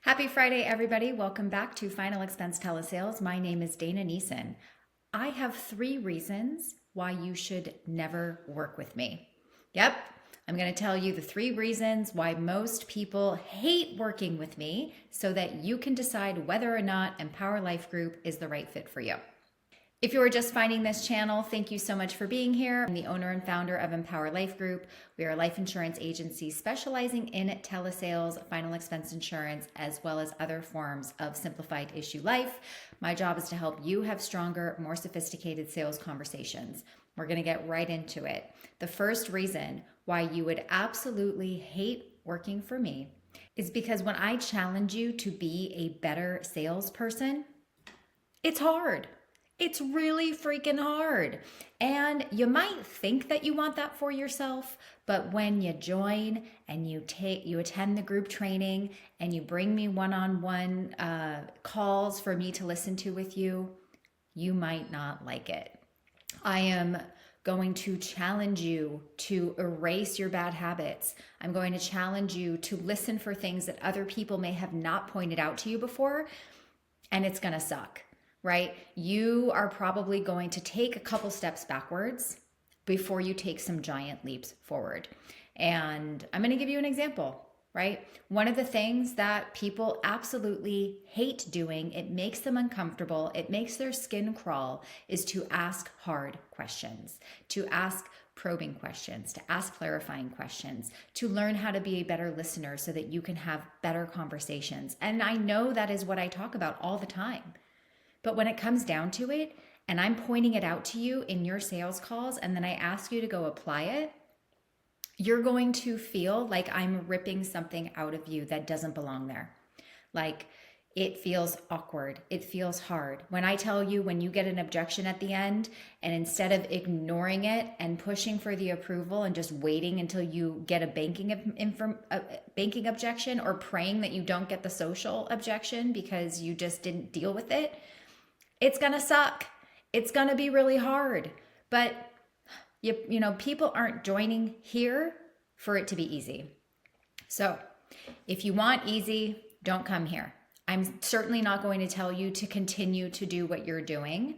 Happy Friday, everybody. Welcome back to Final Expense Telesales. My name is Dana Nesen. I have 3 reasons why you should never work with me. Yep, I'm going to tell you the 3 reasons why most people hate working with me so that you can decide whether or not Empower Life Group is the right fit for you. If you are just finding this channel, thank you so much for being here. I'm the owner and founder of Empower Life Group. We are a life insurance agency specializing in telesales, final expense insurance, as well as other forms of simplified issue life. My job is to help you have stronger, more sophisticated sales conversations. We're going to get right into it. The first reason why you would absolutely hate working for me is because when I challenge you to be a better salesperson, it's hard. It's really freaking hard. And you might think that you want that for yourself, but when you join and you attend the group training and you bring me one-on-one calls for me to listen to with you, you might not like it. I am going to challenge you to erase your bad habits. I'm going to challenge you to listen for things that other people may have not pointed out to you before, and it's going to suck. Right? You are probably going to take a couple steps backwards before you take some giant leaps forward. And I'm going to give you an example, right? One of the things that people absolutely hate doing, it makes them uncomfortable, it makes their skin crawl, is to ask hard questions, to ask probing questions, to ask clarifying questions, to learn how to be a better listener so that you can have better conversations. And I know that is what I talk about all the time. But when it comes down to it, and I'm pointing it out to you in your sales calls, and then I ask you to go apply it, you're going to feel like I'm ripping something out of you that doesn't belong there. Like it feels awkward. It feels hard. When I tell you, when you get an objection at the end, and instead of ignoring it and pushing for the approval and just waiting until you get a banking objection or praying that you don't get the social objection because you just didn't deal with it, it's going to suck. It's going to be really hard. But you know, people aren't joining here for it to be easy. So if you want easy, don't come here. I'm certainly not going to tell you to continue to do what you're doing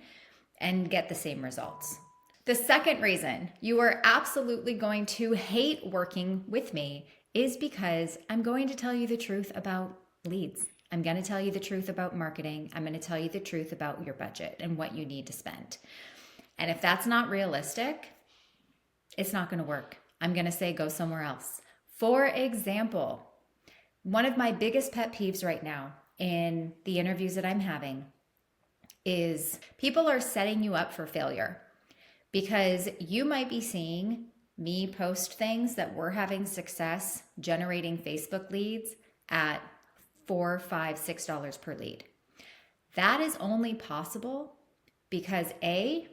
and get the same results. The second reason you are absolutely going to hate working with me is because I'm going to tell you the truth about leads. I'm going to tell you the truth about marketing. I'm going to tell you the truth about your budget and what you need to spend. And if that's not realistic, it's not going to work. I'm going to say go somewhere else. For example, one of my biggest pet peeves right now in the interviews that I'm having is people are setting you up for failure because you might be seeing me post things that we're having success generating Facebook leads at $4, $5, $6 per lead. That is only possible because A,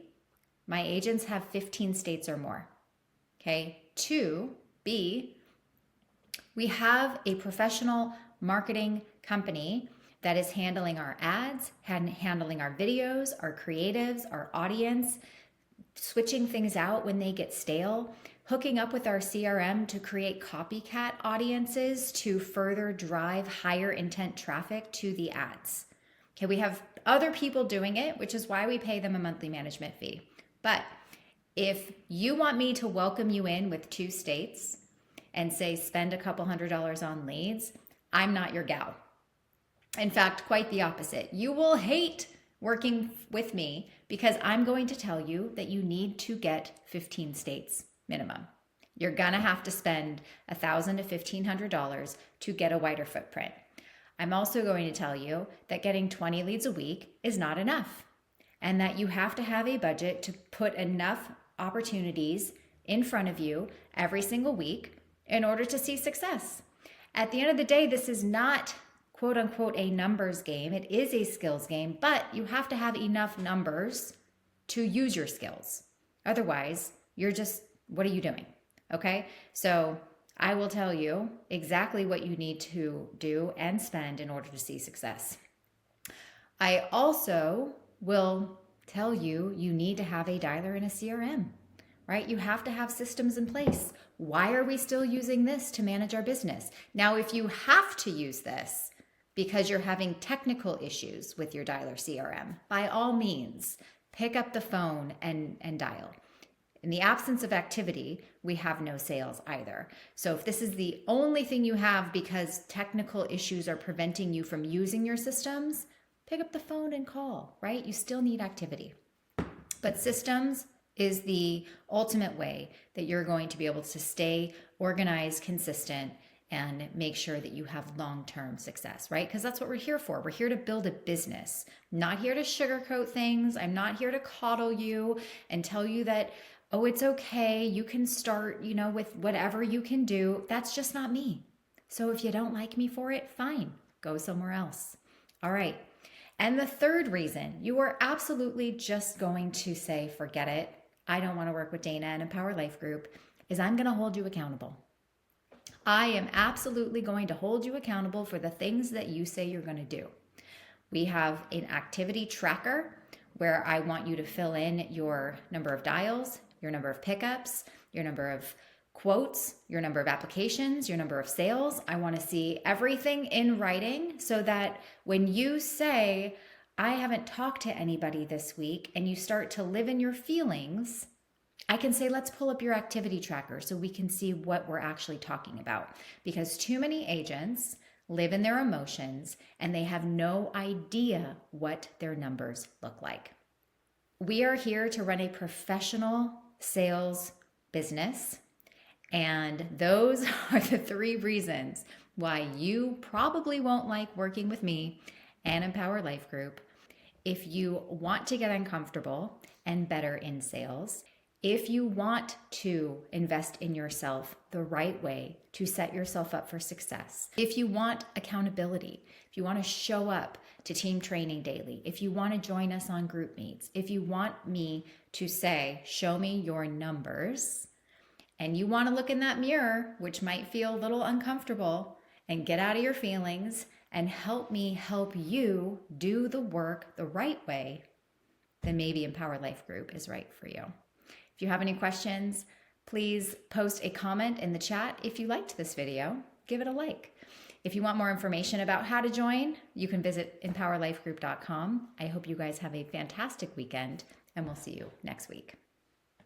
my agents have 15 states or more. Okay. 2, B, we have a professional marketing company that is handling our ads, handling our videos, our creatives, our audience, switching things out when they get stale, hooking up with our CRM to create copycat audiences to further drive higher intent traffic to the ads. Okay, we have other people doing it, which is why we pay them a monthly management fee. But if you want me to welcome you in with 2 states and say spend a couple $100s on leads, I'm not your gal. In fact, quite the opposite. You will hate working with me because I'm going to tell you that you need to get 15 states minimum. You're going to have to spend $1,000 to $1,500 to get a wider footprint. I'm also going to tell you that getting 20 leads a week is not enough and that you have to have a budget to put enough opportunities in front of you every single week in order to see success. At the end of the day, this is not quote unquote a numbers game. It is a skills game, but you have to have enough numbers to use your skills. Otherwise, what are you doing? Okay. So I will tell you exactly what you need to do and spend in order to see success. I also will tell you need to have a dialer and a CRM, right? You have to have systems in place. Why are we still using this to manage our business? Now, if you have to use this because you're having technical issues with your dialer CRM, by all means, pick up the phone and dial. In the absence of activity, we have no sales either. So if this is the only thing you have because technical issues are preventing you from using your systems, pick up the phone and call, right? You still need activity. But systems is the ultimate way that you're going to be able to stay organized, consistent, and make sure that you have long-term success, right? Because that's what we're here for. We're here to build a business, not here to sugarcoat things. I'm not here to coddle you and tell you that, oh, it's okay, you can start, with whatever you can do. That's just not me. So if you don't like me for it, fine, go somewhere else. All right. And the third reason you are absolutely just going to say, forget it, I don't want to work with Dana and Empower Life Group, is I'm going to hold you accountable. I am absolutely going to hold you accountable for the things that you say you're going to do. We have an activity tracker where I want you to fill in your number of dials, your number of pickups, your number of quotes, your number of applications, your number of sales. I want to see everything in writing so that when you say, I haven't talked to anybody this week, and you start to live in your feelings, I can say, let's pull up your activity tracker so we can see what we're actually talking about. Because too many agents live in their emotions and they have no idea what their numbers look like. We are here to run a professional sales business. And those are the 3 reasons why you probably won't like working with me and Empower Life Group. If you want to get uncomfortable and better in sales, if you want to invest in yourself the right way to set yourself up for success, if you want accountability, if you want to show up to team training daily, if you want to join us on group meets, if you want me to say, show me your numbers, and you want to look in that mirror, which might feel a little uncomfortable, and get out of your feelings and help me help you do the work the right way, then maybe Empower Life Group is right for you. If you have any questions, please post a comment in the chat. If you liked this video, give it a like. If you want more information about how to join, you can visit empowerlifegroup.com. I hope you guys have a fantastic weekend, and we'll see you next week.